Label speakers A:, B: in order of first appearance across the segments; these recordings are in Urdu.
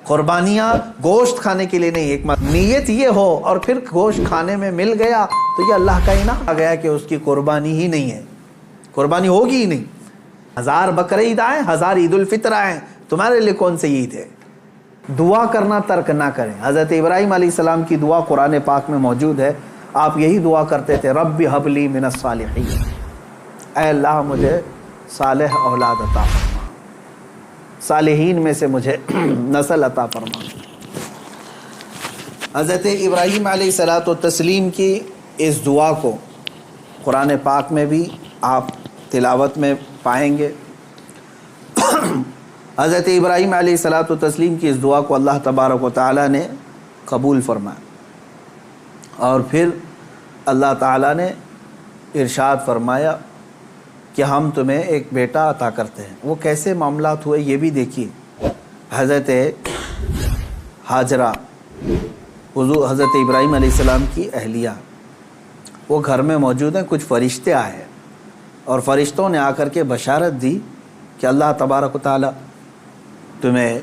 A: قربانیاں گوشت کھانے کے لیے نہیں، ایک نیت یہ ہو اور پھر گوشت کھانے میں مل گیا تو یہ اللہ کا انعام آ گیا کہ اس کی قربانی ہی نہیں ہے، قربانی ہوگی ہی نہیں۔ 1000 بقرعید آئیں، 1000 عید الفطر آئیں، تمہارے لیے کون سی عید ہے؟ دعا کرنا ترک نہ کریں۔ حضرت ابراہیم علیہ السلام کی دعا قرآن پاک میں موجود ہے، آپ یہی دعا کرتے تھے، رب ہب لی من الصالحین، اے اللہ مجھے صالح اولاد عطا فرما، صالحین میں سے مجھے نسل عطا فرما۔ حضرت ابراہیم علیہ الصلاۃ والتسلیم کی اس دعا کو قرآن پاک میں بھی آپ تلاوت میں پائیں گے۔ حضرت ابراہیم علیہ الصلاۃ والتسلیم کی اس دعا کو اللہ تبارک و تعالیٰ نے قبول فرمایا، اور پھر اللہ تعالیٰ نے ارشاد فرمایا کہ ہم تمہیں ایک بیٹا عطا کرتے ہیں۔ وہ کیسے معاملات ہوئے یہ بھی دیکھیے۔ حضرت ہاجرہ حضرت ابراہیم علیہ السلام کی اہلیہ، وہ گھر میں موجود ہیں، کچھ فرشتے آئے اور فرشتوں نے آ کر کے بشارت دی کہ اللہ تبارک و تعالیٰ تمہیں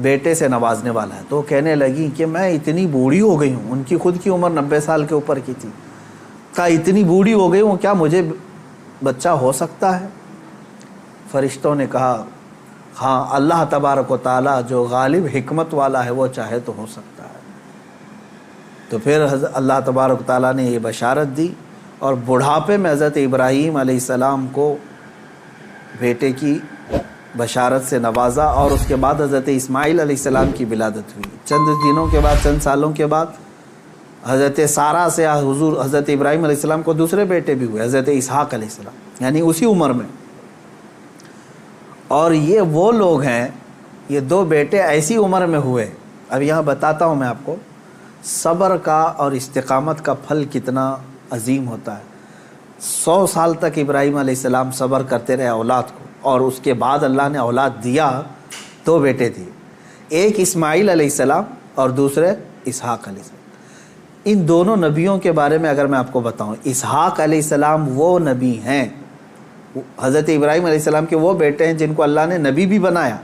A: بیٹے سے نوازنے والا ہے۔ تو کہنے لگی کہ میں اتنی بوڑھی ہو گئی ہوں، ان کی خود کی عمر 90 سال کے اوپر کی تھی، کہا اتنی بوڑھی ہو گئی ہوں، کیا مجھے بچہ ہو سکتا ہے؟ فرشتوں نے کہا ہاں، اللہ تبارک و تعالیٰ جو غالب حکمت والا ہے وہ چاہے تو ہو سکتا ہے۔ تو پھر اللہ تبارک و تعالیٰ نے یہ بشارت دی اور بڑھاپے میں حضرت ابراہیم علیہ السلام کو بیٹے کی بشارت سے نوازا، اور اس کے بعد حضرت اسماعیل علیہ السلام کی ولادت ہوئی۔ چند دنوں کے بعد، چند سالوں کے بعد حضرت سارہ سے حضرت ابراہیم علیہ السلام کو دوسرے بیٹے بھی ہوئے، حضرت اسحاق علیہ السلام، یعنی اسی عمر میں۔ اور یہ وہ لوگ ہیں، یہ 2 بیٹے ایسی عمر میں ہوئے۔ اب یہاں بتاتا ہوں میں آپ کو صبر کا اور استقامت کا پھل کتنا عظیم ہوتا ہے۔ 100 سال تک ابراہیم علیہ السلام صبر کرتے رہے اولاد کو، اور اس کے بعد اللہ نے اولاد دیا، 2 بیٹے دیے، ایک اسماعیل علیہ السلام اور دوسرے اسحاق علیہ السلام۔ ان دونوں نبیوں کے بارے میں اگر میں آپ کو بتاؤں، اسحاق علیہ السلام وہ نبی ہیں، حضرت ابراہیم علیہ السلام کے وہ بیٹے ہیں جن کو اللہ نے نبی بھی بنایا،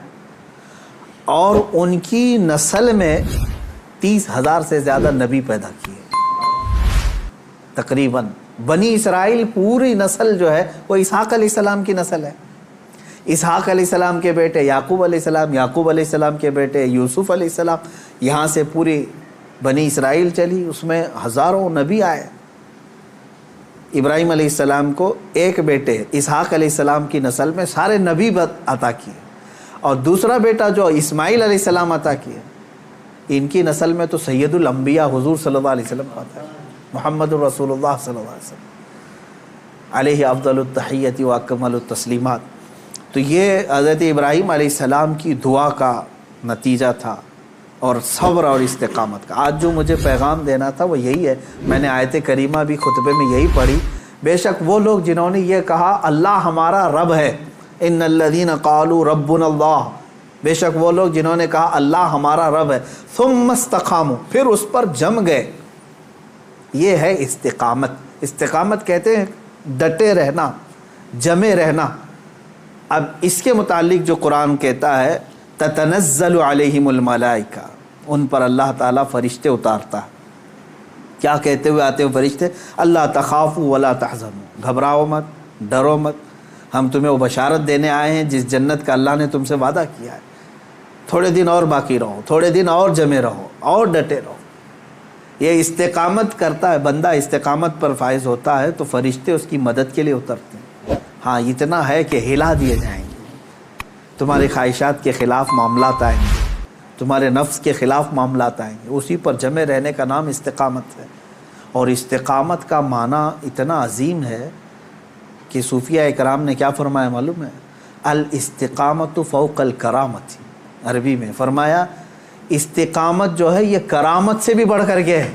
A: اور ان کی نسل میں 30,000 سے زیادہ نبی پیدا کیے تقریباً۔ بنی اسرائیل پوری نسل جو ہے وہ اسحاق علیہ السلام کی نسل ہے۔ اسحاق علیہ السلام کے بیٹے یعقوب علیہ السلام، یعقوب علیہ السلام کے بیٹے یوسف علیہ السلام، یہاں سے پوری بنی اسرائیل چلی، اس میں ہزاروں نبی آئے۔ ابراہیم علیہ السلام کو ایک بیٹے اسحاق علیہ السلام کی نسل میں سارے نبی عطا کیے، اور دوسرا بیٹا جو اسماعیل علیہ السلام عطا کیے، ان کی نسل میں تو سید الانبیاء حضور صلی اللہ علیہ وسلم آتا ہے، محمد الرسول اللہ صلی اللہ علیہ وسلم علیہ افضل التحیت و اکمل التسلیمات۔ تو یہ حضرت ابراہیم علیہ السلام کی دعا کا نتیجہ تھا، اور صبر اور استقامت کا۔ آج جو مجھے پیغام دینا تھا وہ یہی ہے۔ میں نے آیت کریمہ بھی خطبے میں یہی پڑھی۔ بے شک وہ لوگ جنہوں نے یہ کہا اللہ ہمارا رب ہے، ان الذین قالوا ربنا اللہ، بے شک وہ لوگ جنہوں نے کہا اللہ ہمارا رب ہے، ثم استقاموا، پھر اس پر جم گئے، یہ ہے استقامت۔ استقامت کہتے ہیں ڈٹے رہنا، جمے رہنا۔ اب اس کے متعلق جو قرآن کہتا ہے تتنزل علیہم الملائکہ، ان پر اللہ تعالیٰ فرشتے اتارتا ہے۔ کیا کہتے ہوئے آتے ہیں فرشتے؟ اللہ تخافوا ولا تحزنوا، گھبراؤ مت، ڈرو مت، ہم تمہیں وہ بشارت دینے آئے ہیں جس جنت کا اللہ نے تم سے وعدہ کیا ہے۔ تھوڑے دن اور باقی رہو، تھوڑے دن اور جمے رہو، اور ڈٹے رہو۔ یہ استقامت کرتا ہے بندہ، استقامت پر فائز ہوتا ہے تو فرشتے اس کی مدد کے لیے اترتے ہیں۔ ہاں اتنا ہے کہ ہلا دیے جائیں گے، تمہارے خواہشات کے خلاف معاملات آئیں گے، تمہارے نفس کے خلاف معاملات آئیں گے۔ اسی پر جمے رہنے کا نام استقامت ہے۔ اور استقامت کا معنی اتنا عظیم ہے کہ صوفیہ اکرام نے کیا فرمایا معلوم ہے؟ الاستقامت فوق الکرامت، عربی میں فرمایا استقامت جو ہے یہ کرامت سے بھی بڑھ کر کے ہے۔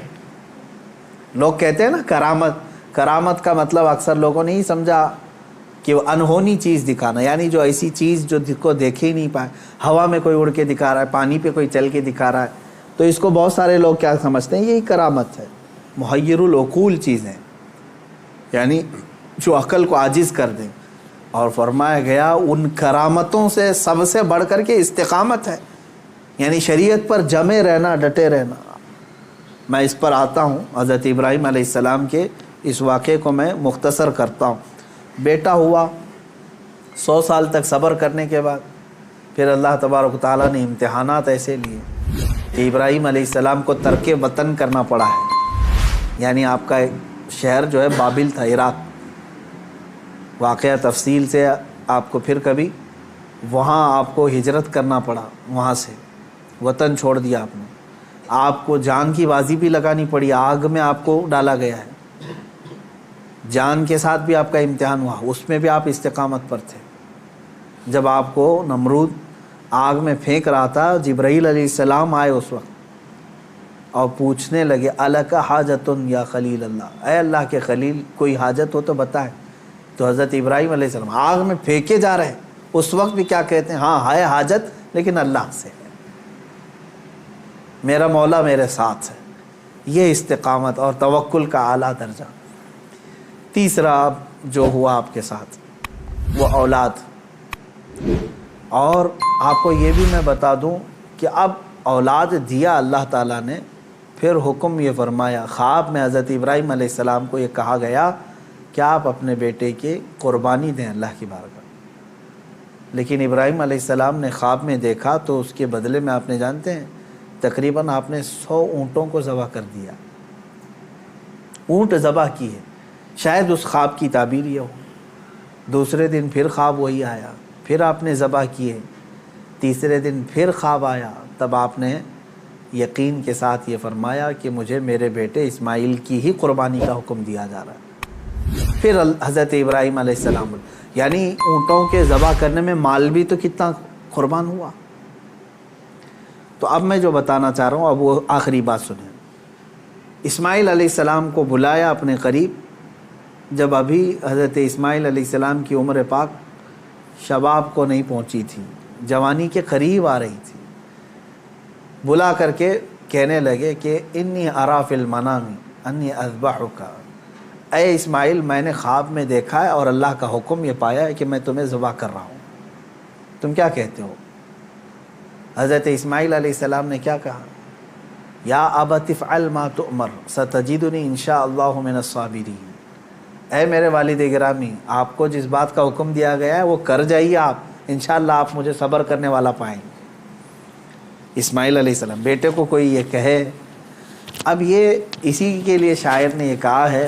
A: لوگ کہتے ہیں نا کرامت، کرامت کا مطلب اکثر لوگوں نے ہی سمجھا کہ وہ انہونی چیز دکھانا، یعنی جو ایسی چیز جو کو دیکھ ہی نہیں پائے، ہوا میں کوئی اڑ کے دکھا رہا ہے، پانی پہ کوئی چل کے دکھا رہا ہے، تو اس کو بہت سارے لوگ کیا سمجھتے ہیں؟ یہی کرامت ہے۔ محیر العقول چیزیں، یعنی جو عقل کو عاجز کر دیں۔ اور فرمایا گیا ان کرامتوں سے سب سے بڑھ کر کے استقامت ہے۔ یعنی شریعت پر جمے رہنا، ڈٹے رہنا۔ میں اس پر آتا ہوں، حضرت ابراہیم علیہ السلام کے اس واقعے کو میں مختصر کرتا ہوں۔ بیٹا ہوا، 100 سال تک صبر کرنے کے بعد پھر اللہ تبارک و تعالیٰ نے امتحانات ایسے لیے کہ ابراہیم علیہ السلام کو ترک وطن کرنا پڑا ہے۔ یعنی آپ کا شہر جو ہے بابل تھا، عراق۔ واقعہ تفصیل سے آپ کو پھر کبھی، وہاں آپ کو ہجرت کرنا پڑا، وہاں سے وطن چھوڑ دیا آپ نے۔ آپ کو جان کی بازی بھی لگانی پڑی، آگ میں آپ کو ڈالا گیا ہے، جان کے ساتھ بھی آپ کا امتحان ہوا، اس میں بھی آپ استقامت پر تھے۔ جب آپ کو نمرود آگ میں پھینک رہا تھا، جبرائیل علیہ السلام آئے اس وقت اور پوچھنے لگے الک حاجت یا خلیل اللہ، اے اللہ کے خلیل کوئی حاجت ہو تو بتائیں۔ تو حضرت ابراہیم علیہ السلام آگ میں پھینکے جا رہے ہیں، اس وقت بھی کیا کہتے ہیں؟ ہاں ہے حاجت، لیکن اللہ سے ہے، میرا مولا میرے ساتھ ہے۔ یہ استقامت اور توکل کا اعلیٰ درجہ۔ تیسرا جو ہوا آپ کے ساتھ وہ اولاد۔ اور آپ کو یہ بھی میں بتا دوں کہ اب اولاد دیا اللہ تعالیٰ نے، پھر حکم یہ فرمایا، خواب میں حضرت ابراہیم علیہ السلام کو یہ کہا گیا کہ آپ اپنے بیٹے کی قربانی دیں اللہ کی بارگاہ۔ لیکن ابراہیم علیہ السلام نے خواب میں دیکھا تو اس کے بدلے میں آپ نے جانتے ہیں تقریباً آپ نے 100 اونٹوں کو ذبح کر دیا، اونٹ ذبح کیے۔ شاید اس خواب کی تعبیر یہ ہو۔ دوسرے دن پھر خواب وہی آیا، پھر آپ نے ذبح کیے۔ تیسرے دن پھر خواب آیا، تب آپ نے یقین کے ساتھ یہ فرمایا کہ مجھے میرے بیٹے اسماعیل کی ہی قربانی کا حکم دیا جا رہا ہے۔ پھر حضرت ابراہیم علیہ السلام، یعنی اونٹوں کے ذبح کرنے میں مال بھی تو کتنا قربان ہوا۔ تو اب میں جو بتانا چاہ رہا ہوں، اب وہ آخری بات سنیں۔ اسماعیل علیہ السلام کو بلایا اپنے قریب، جب ابھی حضرت اسماعیل علیہ السلام کی عمر پاک شباب کو نہیں پہنچی تھی، جوانی کے قریب آ رہی تھی۔ بلا کر کے کہنے لگے کہ انی ارا فی المنام انی اذبحک، اے اسماعیل میں نے خواب میں دیکھا ہے اور اللہ کا حکم یہ پایا ہے کہ میں تمہیں ذبح کر رہا ہوں، تم کیا کہتے ہو؟ حضرت اسماعیل علیہ السلام نے کیا کہا؟ یا ابت افعل ما تؤمر ستجدنی انشاء اللہ من الصابرین، اے میرے والد گرامی آپ کو جس بات کا حکم دیا گیا ہے وہ کر جائیے، آپ انشاءاللہ آپ مجھے صبر کرنے والا پائیں گے۔ اسماعیل علیہ السلام، بیٹے کو کوئی یہ کہے، اب یہ اسی کے لیے شاعر نے یہ کہا ہے،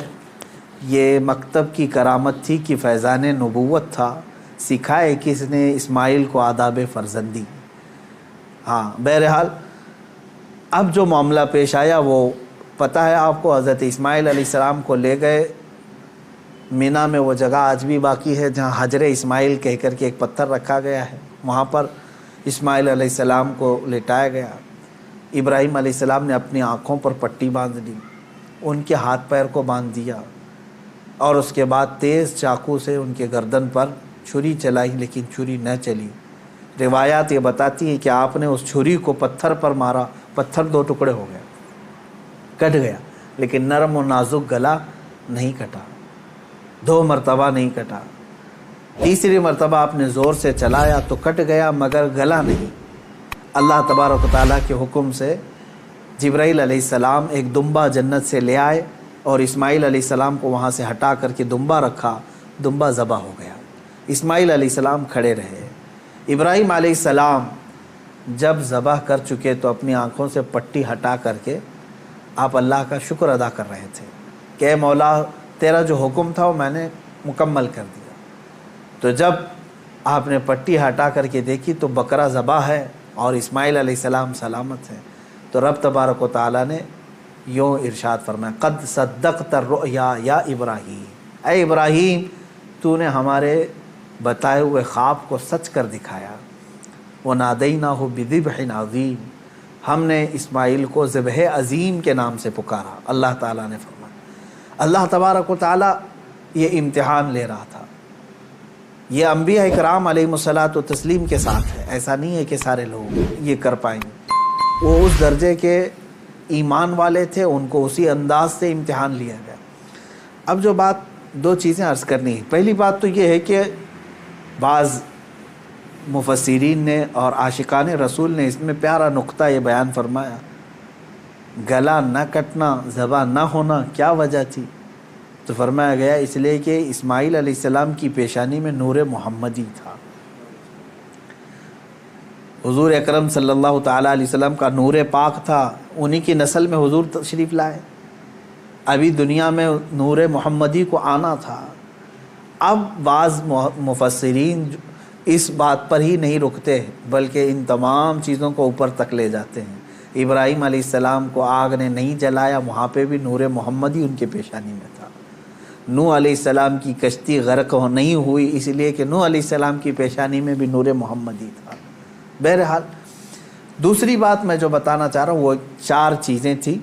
A: یہ مکتب کی کرامت تھی کہ فیضان نبوت تھا، سکھائے کس نے اسماعیل کو آداب فرزندی۔ ہاں بہرحال اب جو معاملہ پیش آیا وہ پتہ ہے آپ کو، حضرت اسماعیل علیہ السلام کو لے گئے مینا میں، وہ جگہ آج بھی باقی ہے جہاں حجر اسماعیل کہہ کر کے ایک پتھر رکھا گیا ہے، وہاں پر اسماعیل علیہ السلام کو لٹایا گیا۔ ابراہیم علیہ السلام نے اپنی آنکھوں پر پٹی باندھ دی، ان کے ہاتھ پیر کو باندھ دیا، اور اس کے بعد تیز چاقو سے ان کے گردن پر چھری چلائی، لیکن چھری نہ چلی۔ روایات یہ بتاتی ہیں کہ آپ نے اس چھری کو پتھر پر مارا، پتھر 2 ٹکڑے ہو گیا، کٹ گیا، لیکن نرم و نازک گلا نہیں کٹا، 2 مرتبہ نہیں کٹا۔ تیسری مرتبہ آپ نے زور سے چلایا تو کٹ گیا، مگر گلا نہیں۔ اللہ تبارک و تعالیٰ کے حکم سے جبرائیل علیہ السلام ایک دمبا جنت سے لے آئے اور اسماعیل علیہ السلام کو وہاں سے ہٹا کر کے دمبا رکھا، دمبا ذبح ہو گیا۔ اسماعیل علیہ السلام کھڑے رہے۔ ابراہیم علیہ السلام جب ذبح کر چکے تو اپنی آنکھوں سے پٹی ہٹا کر کے آپ اللہ کا شکر ادا کر رہے تھے کہ اے مولا تیرا جو حکم تھا وہ میں نے مکمل کر دیا۔ تو جب آپ نے پٹی ہٹا کر کے دیکھی تو بکرا ذبح ہے اور اسماعیل علیہ السلام سلامت ہیں، تو رب تبارک و تعالیٰ نے یوں ارشاد فرمایا، قد صدقت الرؤیا یا ابراہیم، اے ابراہیم تو نے ہمارے بتائے ہوئے خواب کو سچ کر دکھایا۔ وَنَادَيْنَاهُ بِذِبْحٍ عَظِيمٍ، ہم نے اسماعیل کو ذبح عظیم کے نام سے پکارا۔ اللہ تعالیٰ نے فرمایا، اللہ تبارک و تعالیٰ یہ امتحان لے رہا تھا۔ یہ انبیاء اکرام علیہم الصلاۃ والتسلیم کے ساتھ ہے، ایسا نہیں ہے کہ سارے لوگ یہ کر پائیں گے۔ وہ اس درجے کے ایمان والے تھے، ان کو اسی انداز سے امتحان لیا گیا۔ اب جو بات 2 چیزیں عرض کرنی ہے، پہلی بات تو یہ ہے کہ بعض مفسرین نے اور عاشقان رسول نے اس میں پیارا نقطہ یہ بیان فرمایا، گلا نہ کٹنا، زبان نہ ہونا کیا وجہ تھی؟ تو فرمایا گیا اس لیے کہ اسماعیل علیہ السلام کی پیشانی میں نور محمدی تھا۔ حضور اکرم صلی اللہ تعالیٰ علیہ وسلم کا نور پاک تھا، انہی کی نسل میں حضور تشریف لائے، ابھی دنیا میں نور محمدی کو آنا تھا۔ اب بعض مفسرین اس بات پر ہی نہیں رکتے بلکہ ان تمام چیزوں کو اوپر تک لے جاتے ہیں۔ ابراہیم علیہ السلام کو آگ نے نہیں جلایا، وہاں پہ بھی نور محمدی ان کے پیشانی میں تھا۔ نوح علیہ السلام کی کشتی غرق نہیں ہوئی اس لیے کہ نوح علیہ السلام کی پیشانی میں بھی نور محمدی تھا۔ بہرحال دوسری بات میں جو بتانا چاہ رہا ہوں وہ 4 چیزیں تھیں۔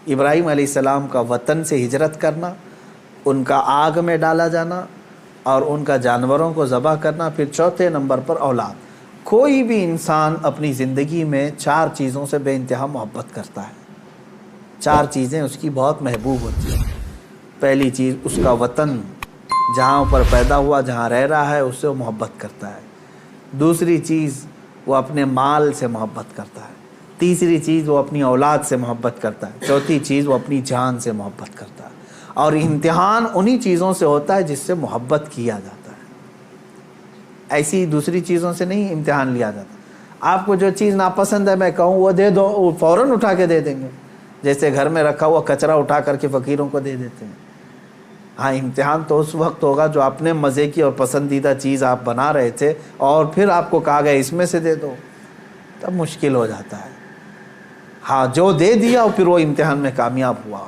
A: ابراہیم علیہ السلام کا وطن سے ہجرت کرنا، ان کا آگ میں ڈالا جانا اور ان کا جانوروں کو ذبح کرنا، پھر چوتھے نمبر پر اولاد۔ کوئی بھی انسان اپنی زندگی میں 4 چیزوں سے بے انتہا محبت کرتا ہے، 4 چیزیں اس کی بہت محبوب ہوتی ہیں۔ پہلی چیز اس کا وطن، جہاں پر پیدا ہوا، جہاں رہ رہا ہے، اس سے وہ محبت کرتا ہے۔ دوسری چیز وہ اپنے مال سے محبت کرتا ہے۔ تیسری چیز وہ اپنی اولاد سے محبت کرتا ہے۔ چوتھی چیز وہ اپنی جان سے محبت کرتا ہے۔ اور امتحان انہی چیزوں سے ہوتا ہے جس سے محبت کیا جاتا ہے، ایسی دوسری چیزوں سے نہیں امتحان لیا جاتا۔ آپ کو جو چیز ناپسند ہے میں کہوں وہ دے دو، وہ فوراً اٹھا کے دے دیں گے، جیسے گھر میں رکھا ہوا کچرا اٹھا کر کے فقیروں کو دے دیتے ہیں۔ ہاں، امتحان تو اس وقت ہوگا جو اپنے مزے کی اور پسندیدہ چیز آپ بنا رہے تھے اور پھر آپ کو کہا گیا اس میں سے دے دو، تب مشکل ہو جاتا ہے۔ ہاں، جو دے دیا اور پھر وہ امتحان میں کامیاب ہوا،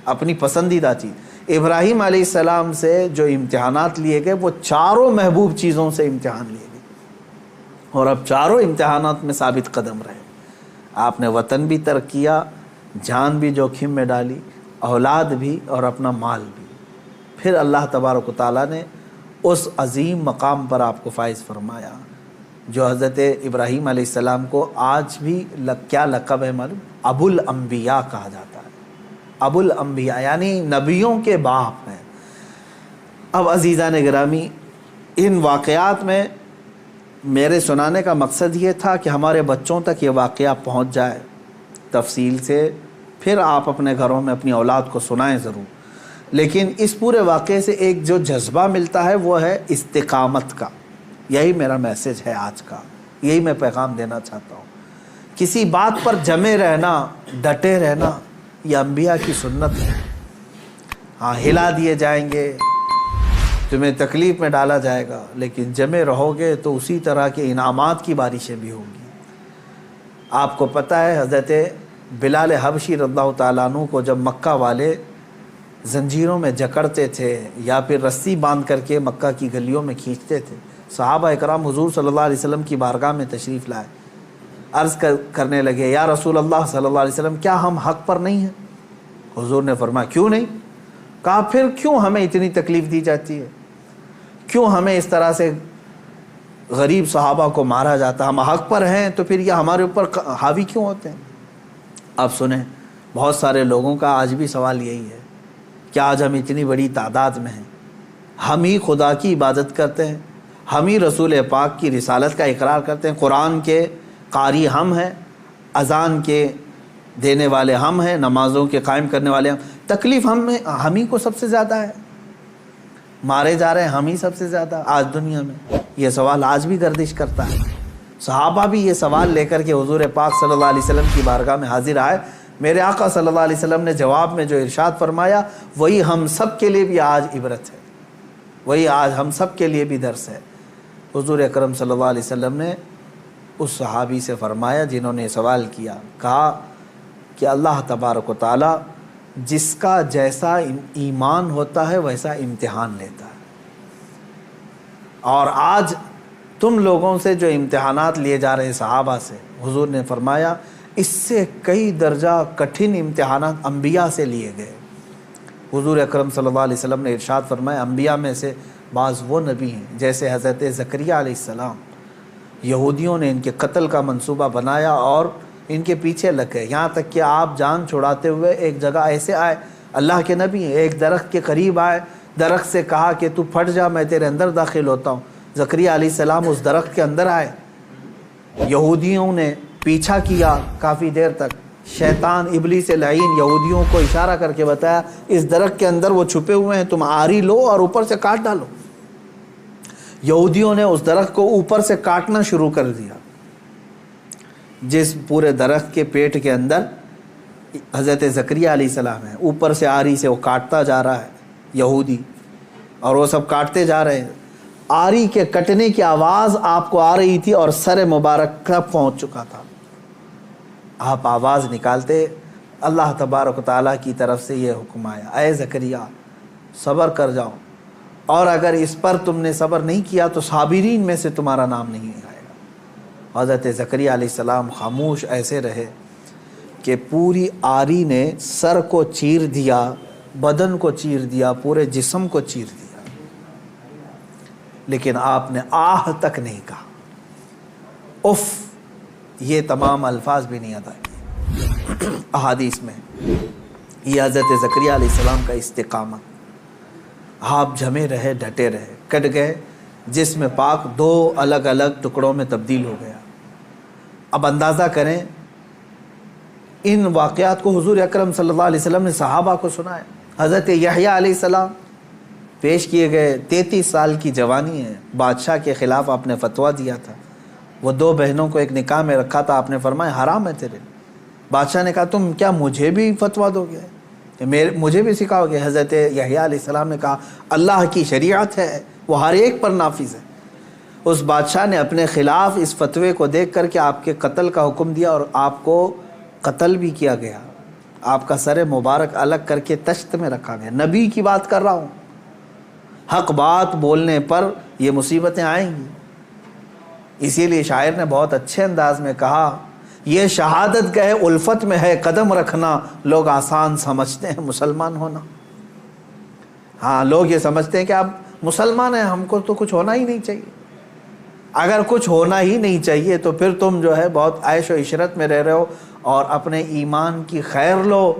A: اپنی پسندیدہ چیز۔ ابراہیم علیہ السلام سے جو امتحانات لیے گئے وہ 4 محبوب چیزوں سے امتحان لیے گئے، اور اب 4 امتحانات میں ثابت قدم رہے۔ آپ نے وطن بھی ترک کیا، جان بھی جوخم میں ڈالی، اولاد بھی اور اپنا مال بھی۔ پھر اللہ تبارک و تعالیٰ نے اس عظیم مقام پر آپ کو فائز فرمایا جو حضرت ابراہیم علیہ السلام کو آج بھی کیا لقب ہے معلوم؟ ابو الانبیاء کہا جاتا ہے۔ ابو الانبیاء یعنی نبیوں کے باپ ہیں۔ اب عزیزان گرامی، ان واقعات میں میرے سنانے کا مقصد یہ تھا کہ ہمارے بچوں تک یہ واقعہ پہنچ جائے تفصیل سے، پھر آپ اپنے گھروں میں اپنی اولاد کو سنائیں ضرور۔ لیکن اس پورے واقعے سے ایک جو جذبہ ملتا ہے وہ ہے استقامت کا۔ یہی میرا میسج ہے آج کا، یہی میں پیغام دینا چاہتا ہوں۔ کسی بات پر جمے رہنا، ڈٹے رہنا، یہ انبیاء کی سنت ہے۔ ہاں، ہلا دیے جائیں گے، تمہیں تکلیف میں ڈالا جائے گا، لیکن جمے رہو گے تو اسی طرح کے انعامات کی بارشیں بھی ہوں گی۔ آپ کو پتہ ہے حضرت بلال حبشی رضی اللہ تعالیٰ عنہ کو جب مکہ والے زنجیروں میں جکڑتے تھے یا پھر رسی باندھ کر کے مکہ کی گلیوں میں کھینچتے تھے، صحابہ اکرام حضور صلی اللہ علیہ وسلم کی بارگاہ میں تشریف لائے، عرض کرنے لگے یا رسول اللہ صلی اللہ علیہ وسلم، کیا ہم حق پر نہیں ہیں؟ حضور نے فرمایا کیوں نہیں؟ کہا پھر کیوں ہمیں اتنی تکلیف دی جاتی ہے؟ کیوں ہمیں اس طرح سے غریب صحابہ کو مارا جاتا؟ ہم حق پر ہیں تو پھر یہ ہمارے اوپر حاوی کیوں ہوتے ہیں؟ اب سنیں، بہت سارے لوگوں کا آج بھی سوال یہی ہے کہ آج ہم اتنی بڑی تعداد میں ہیں، ہم ہی خدا کی عبادت کرتے ہیں، ہم ہی رسول پاک کی رسالت کا اقرار کرتے ہیں، قرآن کے قاری ہم ہیں، اذان کے دینے والے ہم ہیں، نمازوں کے قائم کرنے والے ہم، تکلیف ہم ہی کو سب سے زیادہ ہے، مارے جا رہے ہیں ہم ہی سب سے زیادہ آج دنیا میں۔ یہ سوال آج بھی گردش کرتا ہے۔ صحابہ بھی یہ سوال لے کر کے حضور پاک صلی اللہ علیہ وسلم کی بارگاہ میں حاضر آئے۔ میرے آقا صلی اللہ علیہ وسلم نے جواب میں جو ارشاد فرمایا وہی ہم سب کے لیے بھی آج عبرت ہے، وہی آج ہم سب کے لیے بھی درس ہے۔ حضور اکرم صلی اللہ علیہ وسلم نے اس صحابی سے فرمایا جنہوں نے سوال کیا، کہا کہ اللہ تبارک و تعالی جس کا جیسا ایمان ہوتا ہے ویسا امتحان لیتا ہے، اور آج تم لوگوں سے جو امتحانات لیے جا رہے صحابہ سے، حضور نے فرمایا اس سے کئی درجہ کٹھن امتحانات انبیاء سے لیے گئے۔ حضور اکرم صلی اللہ علیہ وسلم نے ارشاد فرمایا انبیاء میں سے بعض وہ نبی ہیں جیسے حضرت زکریا علیہ السلام، یہودیوں نے ان کے قتل کا منصوبہ بنایا اور ان کے پیچھے لگ گئے، یہاں تک کہ آپ جان چھڑاتے ہوئے ایک جگہ ایسے آئے، اللہ کے نبی ہیں، ایک درخت کے قریب آئے، درخت سے کہا کہ تو پھٹ جا میں تیرے اندر داخل ہوتا ہوں، زکریا علیہ السلام اس درخت کے اندر آئے، یہودیوں نے پیچھا کیا کافی دیر تک، شیطان ابلیس لعین یہودیوں کو اشارہ کر کے بتایا اس درخت کے اندر وہ چھپے ہوئے ہیں، تم آری لو اور اوپر سے کاٹ ڈالو۔ یہودیوں نے اس درخت کو اوپر سے کاٹنا شروع کر دیا، جس پورے درخت کے پیٹ کے اندر حضرت زکریا علیہ السلام ہے، اوپر سے آری سے وہ کاٹتا جا رہا ہے یہودی، اور وہ سب کاٹتے جا رہے ہیں۔ آری کے کٹنے کی آواز آپ کو آ رہی تھی اور سر مبارک تک پہنچ چکا تھا۔ آپ آواز نکالتے، اللہ تبارک و تعالیٰ کی طرف سے یہ حکم آیا، اے زکریا صبر کر جاؤ، اور اگر اس پر تم نے صبر نہیں کیا تو صابرین میں سے تمہارا نام نہیں آئے گا۔ حضرت زکریا علیہ السلام خاموش ایسے رہے کہ پوری آری نے سر کو چیر دیا، بدن کو چیر دیا، پورے جسم کو چیر دیا، لیکن آپ نے آہ تک نہیں کہا، اف یہ تمام الفاظ بھی نہیں ادا کیے۔ احادیث میں یہ حضرت زکریا علیہ السلام کا استقامت، آپ جمے رہے، ڈٹے رہے، کٹ گئے، جسم پاک دو الگ الگ ٹکڑوں میں تبدیل ہو گیا۔ اب اندازہ کریں، ان واقعات کو حضور اکرم صلی اللہ علیہ وسلم نے صحابہ کو سنایا۔ حضرت یحییٰ علیہ السلام پیش کیے گئے، 33 سال کی جوانی ہے، بادشاہ کے خلاف آپ نے فتویٰ دیا تھا، وہ 2 بہنوں کو ایک نکاح میں رکھا تھا، آپ نے فرمایا حرام ہے تیرے۔ بادشاہ نے کہا تم کیا مجھے بھی فتویٰ دو گے، مجھے بھی سکھاؤ گے؟ حضرت یحییٰ علیہ السلام نے کہا اللہ کی شریعت ہے، وہ ہر ایک پر نافذ ہے۔ اس بادشاہ نے اپنے خلاف اس فتوے کو دیکھ کر کے آپ کے قتل کا حکم دیا، اور آپ کو قتل بھی کیا گیا، آپ کا سر مبارک الگ کر کے تشت میں رکھا گیا۔ نبی کی بات کر رہا ہوں، حق بات بولنے پر یہ مصیبتیں آئیں گی۔ اسی لیے شاعر نے بہت اچھے انداز میں کہا، یہ شہادت گئے الفت میں ہے قدم رکھنا، لوگ آسان سمجھتے ہیں مسلمان ہونا۔ ہاں، لوگ یہ سمجھتے ہیں کہ آپ مسلمان ہیں، ہم کو تو کچھ ہونا ہی نہیں چاہیے۔ اگر کچھ ہونا ہی نہیں چاہیے تو پھر تم جو ہے بہت عیش و عشرت میں رہ رہے ہو، اور اپنے ایمان کی خیر لو،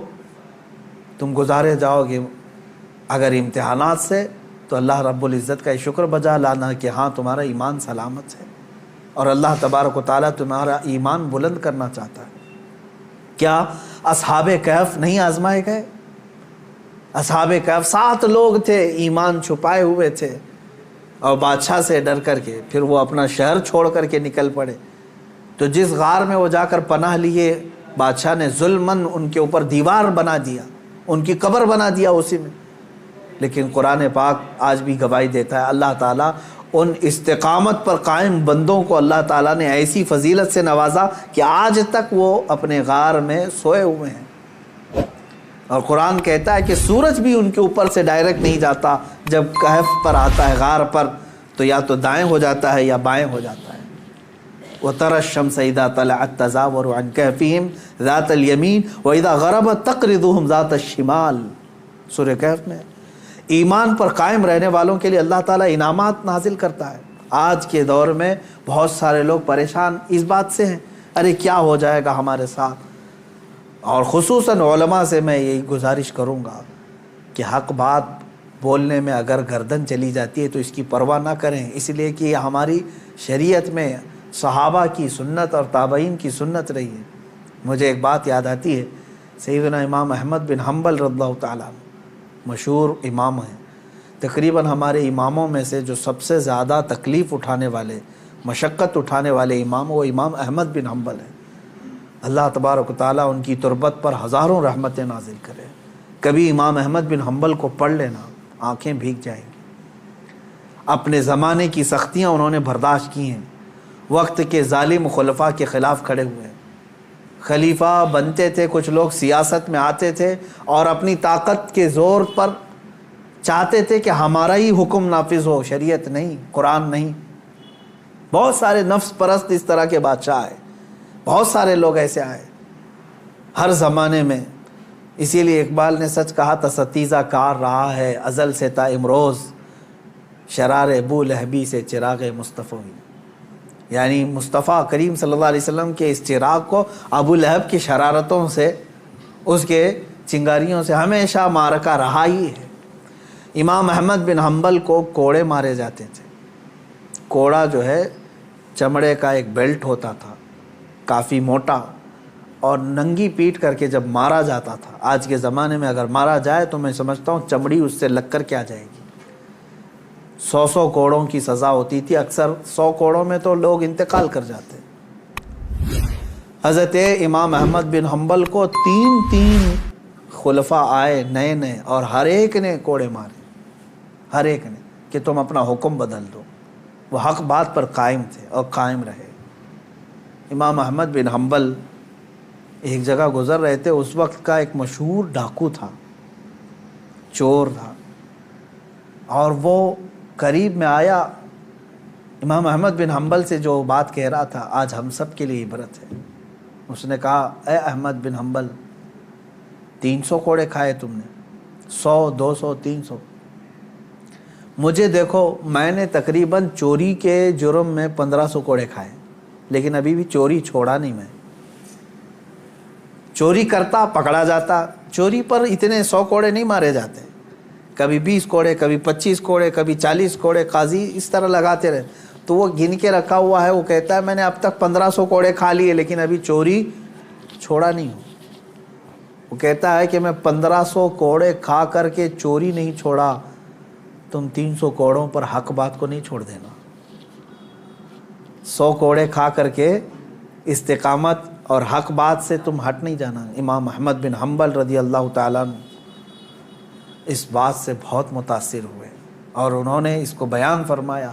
A: تم گزارے جاؤ گے۔ اگر امتحانات سے تو اللہ رب العزت کا شکر بجا لانا کہ ہاں تمہارا ایمان سلامت ہے، اور اللہ تبارک و تعالیٰ تمہارا ایمان بلند کرنا چاہتا ہے۔ کیا اصحاب کہف نہیں آزمائے گئے؟ اصحاب کہف 7 لوگ تھے، ایمان چھپائے ہوئے تھے، اور بادشاہ سے ڈر کر کے پھر وہ اپنا شہر چھوڑ کر کے نکل پڑے۔ تو جس غار میں وہ جا کر پناہ لیے، بادشاہ نے ظلماً ان کے اوپر دیوار بنا دیا، ان کی قبر بنا دیا اسی میں۔ لیکن قرآن پاک آج بھی گواہی دیتا ہے، اللہ تعالیٰ ان استقامت پر قائم بندوں کو اللہ تعالیٰ نے ایسی فضیلت سے نوازا کہ آج تک وہ اپنے غار میں سوئے ہوئے ہیں۔ اور قرآن کہتا ہے کہ سورج بھی ان کے اوپر سے ڈائریکٹ نہیں جاتا، جب کہف پر آتا ہے، غار پر، تو یا تو دائیں ہو جاتا ہے یا بائیں ہو جاتا ہے۔ وَتَرَى الشَّمْسَ إِذَا طَلَعَت تَّزَاوَرُ عَنْ كَهْفِهِمْ ذَاتَ الْيَمِينِ وَإِذَا غَرَبَتْ تَقْرِضُهُمْ ذَاتَ الشِّمَالِ۔ سورہ کہف میں ایمان پر قائم رہنے والوں کے لیے اللہ تعالیٰ انعامات نازل کرتا ہے۔ آج کے دور میں بہت سارے لوگ پریشان اس بات سے ہیں، ارے کیا ہو جائے گا ہمارے ساتھ۔ اور خصوصاً علماء سے میں یہی گزارش کروں گا کہ حق بات بولنے میں اگر گردن چلی جاتی ہے تو اس کی پرواہ نہ کریں، اس لیے کہ یہ ہماری شریعت میں صحابہ کی سنت اور تابعین کی سنت رہی ہے۔ مجھے ایک بات یاد آتی ہے، سیدنا امام احمد بن حنبل رضی اللہ تعالیٰ مشہور امام ہیں، تقریباً ہمارے اماموں میں سے جو سب سے زیادہ تکلیف اٹھانے والے، مشقت اٹھانے والے امام، وہ امام احمد بن حنبل ہیں۔ اللہ تبارک و تعالیٰ ان کی تربت پر ہزاروں رحمتیں نازل کرے۔ کبھی امام احمد بن حنبل کو پڑھ لینا، آنکھیں بھیگ جائیں گی۔ اپنے زمانے کی سختیاں انہوں نے برداشت کی ہیں، وقت کے ظالم خلفاء کے خلاف کھڑے ہوئے ہیں۔ خلیفہ بنتے تھے، کچھ لوگ سیاست میں آتے تھے اور اپنی طاقت کے زور پر چاہتے تھے کہ ہمارا ہی حکم نافذ ہو، شریعت نہیں، قرآن نہیں۔ بہت سارے نفس پرست اس طرح کے بادشاہ آئے، بہت سارے لوگ ایسے آئے ہر زمانے میں۔ اسی لیے اقبال نے سچ کہا تھا، ستیزہ کار رہا ہے ازل سے تا امروز، شرار ابو لہبی سے چراغ مصطفی۔ یعنی مصطفیٰ کریم صلی اللہ علیہ وسلم کے اس چراغ کو ابو لہب کی شرارتوں سے، اس کے چنگاریوں سے ہمیشہ معرکہ رہا ہی ہے۔ امام احمد بن حنبل کو کوڑے مارے جاتے تھے، کوڑا جو ہے چمڑے کا ایک بیلٹ ہوتا تھا کافی موٹا، اور ننگی پیٹ کر کے جب مارا جاتا تھا، آج کے زمانے میں اگر مارا جائے تو میں سمجھتا ہوں چمڑی اس سے لگ کر کیا جائے گی۔ 100 کوڑوں کی سزا ہوتی تھی، اکثر 100 کوڑوں میں تو لوگ انتقال کر جاتے۔ حضرت امام احمد بن حنبل کو 3 خلفاء آئے نئے اور ہر ایک نے کوڑے مارے، ہر ایک نے، کہ تم اپنا حکم بدل دو۔ وہ حق بات پر قائم تھے اور قائم رہے۔ امام احمد بن حنبل ایک جگہ گزر رہے تھے، اس وقت کا ایک مشہور ڈاکو تھا، چور تھا، اور وہ قریب میں آیا، امام احمد بن حنبل سے جو بات کہہ رہا تھا آج ہم سب کے لیے عبرت ہے۔ اس نے کہا، اے احمد بن حنبل، 300 کوڑے کھائے تم نے، 100 200 300، مجھے دیکھو میں نے تقریباً چوری کے جرم میں 1500 کوڑے کھائے، لیکن ابھی بھی چوری چھوڑا نہیں میں۔ چوری کرتا پکڑا جاتا، چوری پر اتنے 100 کوڑے نہیں مارے جاتے، کبھی 20 کوڑے، کبھی 25 کوڑے، کبھی 40 کوڑے، قاضی اس طرح لگاتے رہے۔ تو وہ گن کے رکھا ہوا ہے، وہ کہتا ہے میں نے اب تک 1500 کوڑے کھا لیے لیکن ابھی چوری چھوڑا نہیں ہوں۔ وہ کہتا ہے کہ میں 1500 کوڑے کھا کر کے چوری نہیں چھوڑا، تم 300 کوڑوں پر حق بات کو نہیں چھوڑ دینا۔ 100 کوڑے کھا کر کے استقامت اور حق بات سے تم ہٹ نہیں جانا۔ امام احمد بن حنبل رضی اللہ تعالیٰ عنہ اس بات سے بہت متاثر ہوئے اور انہوں نے اس کو بیان فرمایا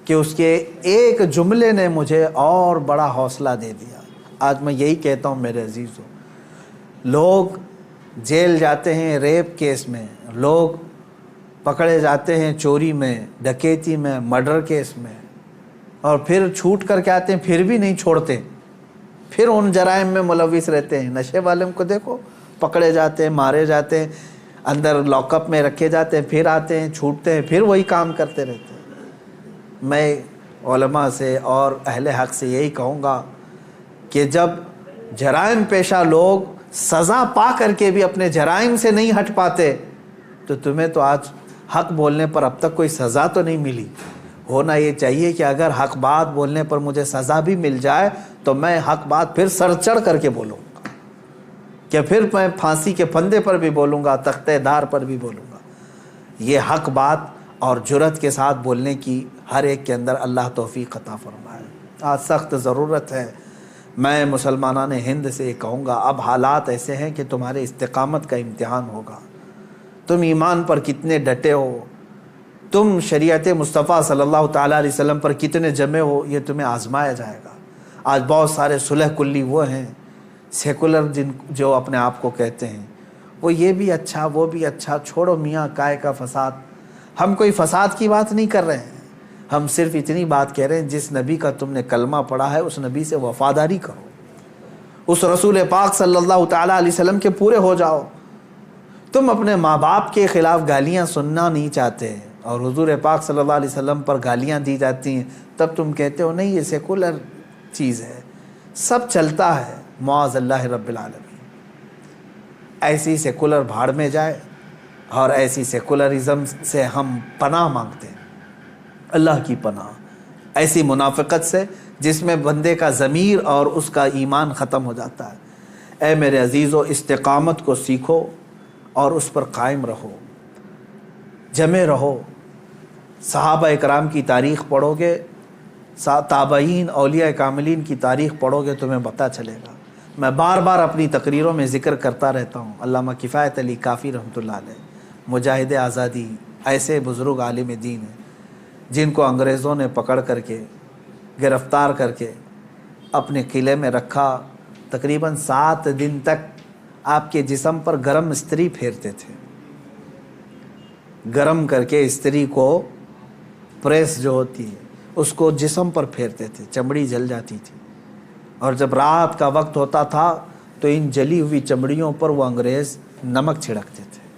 A: کہ اس کے ایک جملے نے مجھے اور بڑا حوصلہ دے دیا۔ آج میں یہی کہتا ہوں میرے عزیزوں، لوگ جیل جاتے ہیں ریپ کیس میں، لوگ پکڑے جاتے ہیں چوری میں، ڈکیتی میں، مرڈر کیس میں، اور پھر چھوٹ کر کے آتے ہیں، پھر بھی نہیں چھوڑتے، پھر ان جرائم میں ملوث رہتے ہیں۔ نشے والے کو دیکھو، پکڑے جاتے ہیں، مارے جاتے ہیں، اندر لاک اپ میں رکھے جاتے ہیں، پھر آتے ہیں، چھوٹتے ہیں، پھر وہی کام کرتے رہتے ہیں۔ میں علماء سے اور اہل حق سے یہی کہوں گا کہ جب جرائم پیشہ لوگ سزا پا کر کے بھی اپنے جرائم سے نہیں ہٹ پاتے، تو تمہیں تو آج حق بولنے پر اب تک کوئی سزا تو نہیں ملی۔ ہونا یہ چاہیے کہ اگر حق بات بولنے پر مجھے سزا بھی مل جائے تو میں حق بات پھر سر چڑھ کر کے بولوں گا، کہ پھر میں پھانسی کے پھندے پر بھی بولوں گا، تختہ دار پر بھی بولوں گا۔ یہ حق بات اور جرأت کے ساتھ بولنے کی ہر ایک کے اندر اللہ توفیق عطا فرمائے۔ آج سخت ضرورت ہے۔ میں مسلمانان ہند سے یہ کہوں گا، اب حالات ایسے ہیں کہ تمہارے استقامت کا امتحان ہوگا، تم ایمان پر کتنے ڈٹے ہو، تم شریعت مصطفیٰ صلی اللہ تعالیٰ علیہ وسلم پر کتنے جمے ہو، یہ تمہیں آزمایا جائے گا۔ آج بہت سارے صلح کلی وہ ہیں سیکولر جو اپنے آپ کو کہتے ہیں، وہ یہ بھی اچھا وہ بھی اچھا، چھوڑو میاں کائے کا فساد۔ ہم کوئی فساد کی بات نہیں کر رہے ہیں، ہم صرف اتنی بات کہہ رہے ہیں جس نبی کا تم نے کلمہ پڑھا ہے اس نبی سے وفاداری کرو، اس رسول پاک صلی اللہ تعالیٰ علیہ وسلم کے پورے ہو جاؤ۔ تم اپنے ماں باپ کے خلاف گالیاں سننا نہیں چاہتے اور حضور پاک صلی اللہ علیہ وسلم پر گالیاں دی جاتی ہیں، تب تم کہتے ہو نہیں یہ سیکولر چیز ہے، سب چلتا ہے، معاذ اللہ رب العالمین۔ ایسی سیکولر بھاڑ میں جائے، اور ایسی سیکولرزم سے ہم پناہ مانگتے ہیں، اللہ کی پناہ، ایسی منافقت سے جس میں بندے کا ضمیر اور اس کا ایمان ختم ہو جاتا ہے۔ اے میرے عزیزو، استقامت کو سیکھو اور اس پر قائم رہو، جمے رہو۔ صحابہ اکرام کی تاریخ پڑھو گے، تابعین، اولیاء کاملین کی تاریخ پڑھو گے، تمہیں پتہ چلے گا۔ میں بار بار اپنی تقریروں میں ذکر کرتا رہتا ہوں، علامہ کفایت علی کافی رحمۃ اللہ علیہ، مجاہد آزادی، ایسے بزرگ عالم دین ہیں جن کو انگریزوں نے پکڑ کر کے گرفتار کر کے اپنے قلعے میں رکھا، تقریباً 7 دن تک آپ کے جسم پر گرم استری پھیرتے تھے، گرم کر کے استری کو، پریس جو ہوتی ہے اس کو جسم پر پھیرتے تھے، چمڑی جل جاتی تھی، اور جب رات کا وقت ہوتا تھا تو ان جلی ہوئی چمڑیوں پر وہ انگریز نمک چھڑکتے تھے،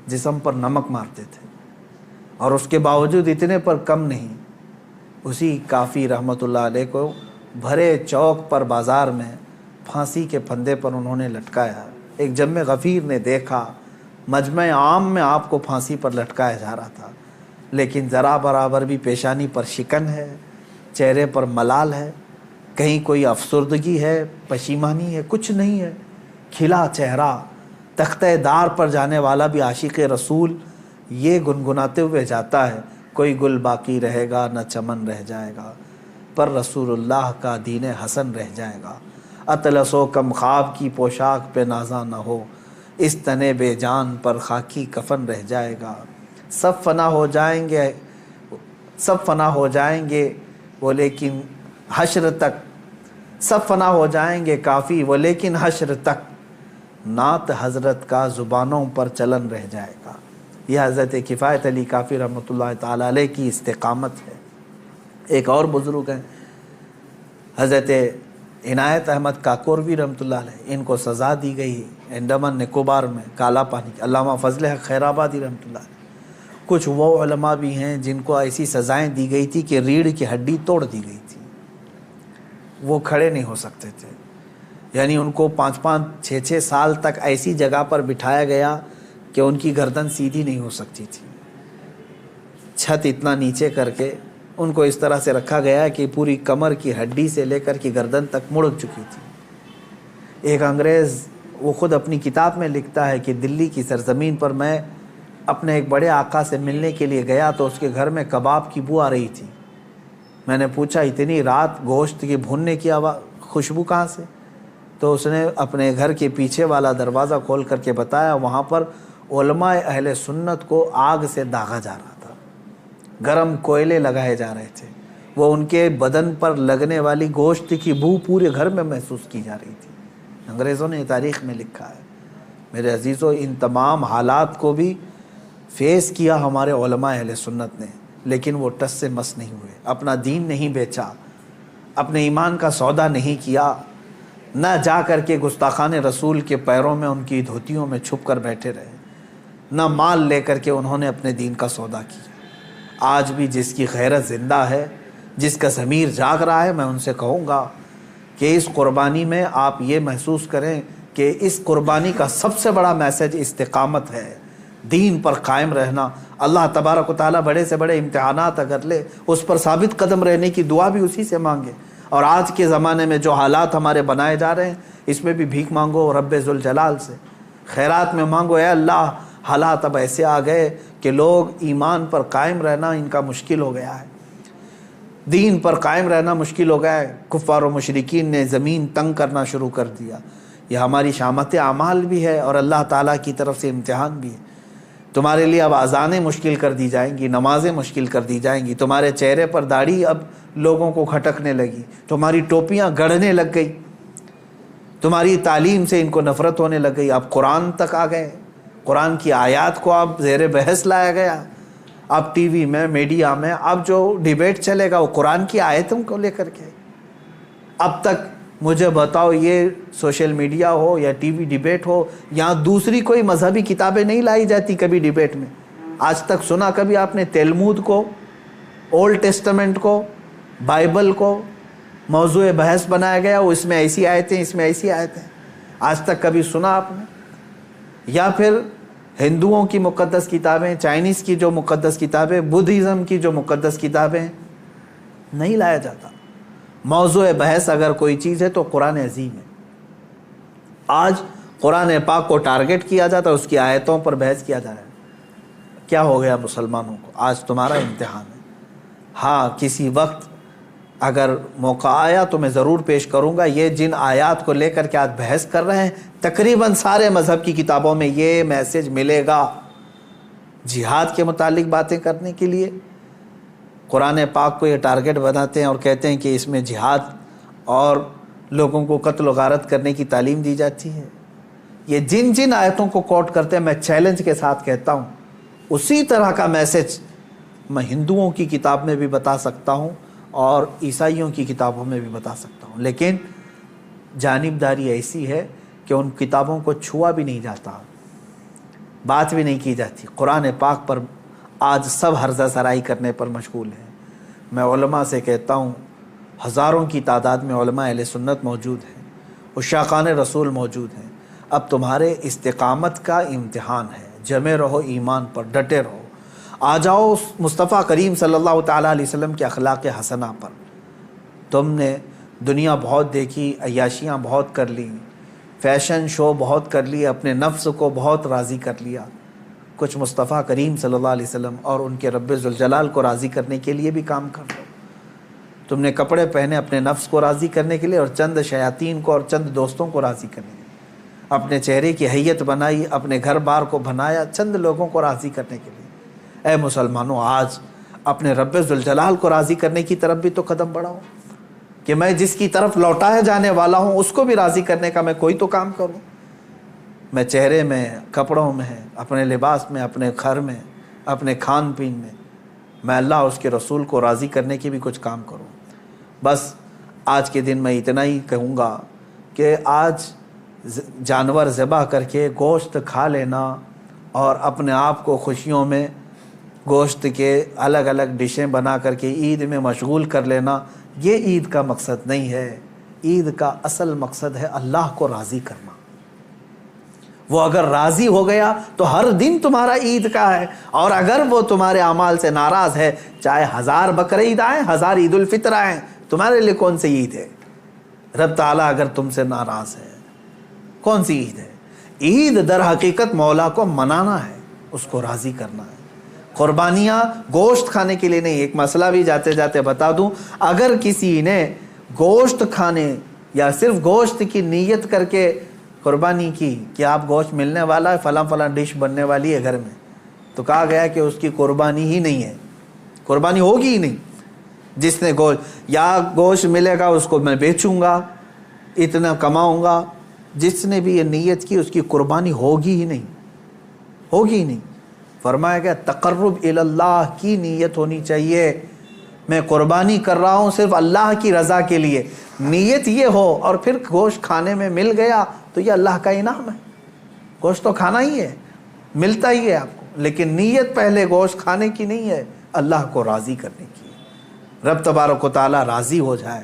A: جسم پر نمک مارتے تھے، اور اس کے باوجود اتنے پر کم نہیں، اسی کافی رحمت اللہ علیہ کو بھرے چوک پر بازار میں پھانسی کے پھندے پر انہوں نے لٹکایا۔ ایک جم غفیر نے دیکھا، مجمع عام میں آپ کو پھانسی پر لٹکایا جا رہا تھا، لیکن ذرا برابر بھی پیشانی پر شکن ہے، چہرے پر ملال ہے، کہیں کوئی افسردگی ہے، پشیمانی ہے، کچھ نہیں ہے، کھلا چہرہ، تختہ دار پر جانے والا بھی عاشق رسول یہ گنگناتے ہوئے جاتا ہے، کوئی گل باقی رہے گا نہ چمن رہ جائے گا، پر رسول اللہ کا دین حسن رہ جائے گا۔ اطلس و کم خواب کی پوشاک پہ نازاں نہ ہو، اس تنے بے جان پر خاکی کفن رہ جائے گا۔ سب فنا ہو جائیں گے وہ لیکن حشر تک، سب فنا ہو جائیں گے کافی وہ لیکن حشر تک، نعت حضرت کا زبانوں پر چلن رہ جائے گا۔ یہ حضرت کفایت علی کافی رحمۃ اللہ تعالی علیہ کی استقامت ہے۔ ایک اور بزرگ ہیں حضرت عنایت احمد کاکوروی رحمۃ اللہ علیہ، ان کو سزا دی گئی انڈمان نکوبار میں کالا پانی کی۔ علامہ فضل حق خیر آبادی رحمۃ اللہ علیہ۔ کچھ وہ علماء بھی ہیں جن کو ایسی سزائیں دی گئی تھی کہ ریڑھ کی ہڈی توڑ دی گئی تھی، وہ کھڑے نہیں ہو سکتے تھے، یعنی ان کو 5-6 سال تک ایسی جگہ پر بٹھایا گیا کہ ان کی گردن سیدھی نہیں ہو سکتی تھی، چھت اتنا نیچے کر کے ان کو اس طرح سے رکھا گیا کہ پوری کمر کی ہڈی سے لے کر کی گردن تک مڑ چکی تھی۔ ایک انگریز وہ خود اپنی کتاب میں لکھتا ہے کہ دلی کی سرزمین پر میں اپنے ایک بڑے آقا سے ملنے کے لیے گیا تو اس کے گھر میں کباب کی بو آ رہی تھی۔ میں نے پوچھا اتنی رات گوشت کی بھوننے کی خوشبو کہاں سے؟ تو اس نے اپنے گھر کے پیچھے والا دروازہ کھول کر کے بتایا وہاں پر علماء اہل سنت کو آگ سے داغا جا رہا تھا، گرم کوئلے لگائے جا رہے تھے، وہ ان کے بدن پر لگنے والی گوشت کی بو پورے گھر میں محسوس کی جا رہی تھی۔ انگریزوں نے تاریخ میں لکھا ہے۔ میرے عزیزوں، ان تمام حالات کو بھی فیس کیا ہمارے علماء اہل سنت نے، لیکن وہ ٹس سے مس نہیں ہوئے، اپنا دین نہیں بیچا، اپنے ایمان کا سودا نہیں کیا، نہ جا کر کے گستاخان رسول کے پیروں میں ان کی دھوتیوں میں چھپ کر بیٹھے رہے، نہ مال لے کر کے انہوں نے اپنے دین کا سودا کیا۔ آج بھی جس کی غیرت زندہ ہے، جس کا ضمیر جاگ رہا ہے، میں ان سے کہوں گا کہ اس قربانی میں آپ یہ محسوس کریں کہ اس قربانی کا سب سے بڑا میسج استقامت ہے، دین پر قائم رہنا۔ اللہ تبارک و تعالیٰ بڑے سے بڑے امتحانات اگر لے، اس پر ثابت قدم رہنے کی دعا بھی اسی سے مانگے۔ اور آج کے زمانے میں جو حالات ہمارے بنائے جا رہے ہیں، اس میں بھی بھیک مانگو رب ذوالجلال سے، خیرات میں مانگو اے اللہ، حالات اب ایسے آ گئے کہ لوگ ایمان پر قائم رہنا ان کا مشکل ہو گیا ہے، دین پر قائم رہنا مشکل ہو گیا ہے۔ کفار و مشرکین نے زمین تنگ کرنا شروع کر دیا۔ یہ ہماری شامت اعمال بھی ہے اور اللہ تعالیٰ کی طرف سے امتحان بھی ہے۔ تمہارے لیے اب اذانیں مشکل کر دی جائیں گی، نمازیں مشکل کر دی جائیں گی، تمہارے چہرے پر داڑھی اب لوگوں کو کھٹکنے لگی، تمہاری ٹوپیاں گڑھنے لگ گئی، تمہاری تعلیم سے ان کو نفرت ہونے لگ گئی۔ اب قرآن تک آ گئے، قرآن کی آیات کو اب زیر بحث لایا گیا۔ اب ٹی وی میں، میڈیا میں اب جو ڈیبیٹ چلے گا وہ قرآن کی آیتوں کو لے کر کے۔ اب تک مجھے بتاؤ، یہ سوشل میڈیا ہو یا ٹی وی ڈیبیٹ ہو، یہاں دوسری کوئی مذہبی کتابیں نہیں لائی جاتی کبھی ڈیبیٹ میں؟ آج تک سنا کبھی آپ نے تلمود کو، اولڈ ٹیسٹمنٹ کو، بائبل کو موضوع بحث بنایا گیا، وہ اس میں ایسی آیتیں، اس میں ایسی آیتیں؟ آج تک کبھی سنا آپ نے؟ یا پھر ہندوؤں کی مقدس کتابیں، چائنیز کی جو مقدس کتابیں، بدھزم کی جو مقدس کتابیں، نہیں لایا جاتا۔ موضوع بحث اگر کوئی چیز ہے تو قرآن عظیم ہے۔ آج قرآن پاک کو ٹارگٹ کیا جاتا ہے، اس کی آیتوں پر بحث کیا جا رہا ہے۔ کیا ہو گیا مسلمانوں کو؟ آج تمہارا امتحان ہے۔ ہاں، کسی وقت اگر موقع آیا تو میں ضرور پیش کروں گا۔ یہ جن آیات کو لے کر کے آج بحث کر رہے ہیں، تقریباً سارے مذہب کی کتابوں میں یہ میسج ملے گا۔ جہاد کے متعلق باتیں کرنے کے لیے قرآن پاک کو یہ ٹارگٹ بناتے ہیں اور کہتے ہیں کہ اس میں جہاد اور لوگوں کو قتل و غارت کرنے کی تعلیم دی جاتی ہے۔ یہ جن جن آیتوں کو کوٹ کرتے ہیں، میں چیلنج کے ساتھ کہتا ہوں اسی طرح کا میسج میں ہندوؤں کی کتاب میں بھی بتا سکتا ہوں اور عیسائیوں کی کتابوں میں بھی بتا سکتا ہوں، لیکن جانبداری ایسی ہے کہ ان کتابوں کو چھوا بھی نہیں جاتا، بات بھی نہیں کی جاتی۔ قرآن پاک پر آج سب ہرزہ سرائی کرنے پر مشغول ہیں۔ میں علماء سے کہتا ہوں، ہزاروں کی تعداد میں علماء اہل سنت موجود ہیں، عشاقان رسول موجود ہیں۔ اب تمہارے استقامت کا امتحان ہے، جمے رہو، ایمان پر ڈٹے رہو۔ آ جاؤ مصطفیٰ کریم صلی اللہ تعالیٰ علیہ وسلم کے اخلاق حسنہ پر۔ تم نے دنیا بہت دیکھی، عیاشیاں بہت کر لی، فیشن شو بہت کر لی، اپنے نفس کو بہت راضی کر لیا، کچھ مصطفیٰ کریم صلی اللہ علیہ وسلم اور ان کے رب ذوالجلال کو راضی کرنے کے لیے بھی کام کر لو۔ تم نے کپڑے پہنے اپنے نفس کو راضی کرنے کے لیے اور چند شیاطین کو اور چند دوستوں کو راضی کرنے کے لیے، اپنے چہرے کی حیت بنائی، اپنے گھر بار کو بنایا چند لوگوں کو راضی کرنے کے لیے۔ اے مسلمانوں، آج اپنے رب ذوالجلال کو راضی کرنے کی طرف بھی تو قدم بڑھاؤ کہ میں جس کی طرف لوٹایا جانے والا ہوں اس کو بھی راضی کرنے کا میں کوئی تو کام کروں۔ میں چہرے میں، کپڑوں میں، اپنے لباس میں، اپنے گھر میں، اپنے کھان پین میں اللہ اور اس کے رسول کو راضی کرنے کی بھی کچھ کام کروں۔ بس آج کے دن میں اتنا ہی کہوں گا کہ آج جانور ذبح کر کے گوشت کھا لینا اور اپنے آپ کو خوشیوں میں گوشت کے الگ الگ ڈشیں بنا کر کے عید میں مشغول کر لینا، یہ عید کا مقصد نہیں ہے۔ عید کا اصل مقصد ہے اللہ کو راضی کرنا۔ وہ اگر راضی ہو گیا تو ہر دن تمہارا عید کا ہے، اور اگر وہ تمہارے اعمال سے ناراض ہے، چاہے 1000 بقرعید آئیں، 1000 عید الفطر آئیں، تمہارے لیے کون سی عید ہے؟ رب تعالیٰ اگر تم سے ناراض ہے، کون سی عید ہے؟ عید در حقیقت مولا کو منانا ہے، اس کو راضی کرنا ہے۔ قربانیاں گوشت کھانے کے لیے نہیں۔ ایک مسئلہ بھی جاتے جاتے بتا دوں، اگر کسی نے گوشت کھانے یا صرف گوشت کی نیت کر کے قربانی کی کہ آپ گوشت ملنے والا ہے، فلاں فلاں ڈش بننے والی ہے گھر میں، تو کہا گیا کہ اس کی قربانی ہی نہیں ہے، قربانی ہوگی ہی نہیں۔ جس نے گوشت ملے گا اس کو میں بیچوں گا، اتنا کماؤں گا، جس نے بھی یہ نیت کی اس کی قربانی ہوگی ہی نہیں، ہوگی ہی نہیں۔ فرمایا گیا تقرب الی اللہ کی نیت ہونی چاہیے، میں قربانی کر رہا ہوں صرف اللہ کی رضا کے لیے، نیت یہ ہو، اور پھر گوشت کھانے میں مل گیا تو یہ اللہ کا انعام ہے۔ گوشت تو کھانا ہی ہے، ملتا ہی ہے آپ کو، لیکن نیت پہلے گوشت کھانے کی نہیں ہے، اللہ کو راضی کرنے کی ہے۔ رب تبارک و تعالیٰ راضی ہو جائے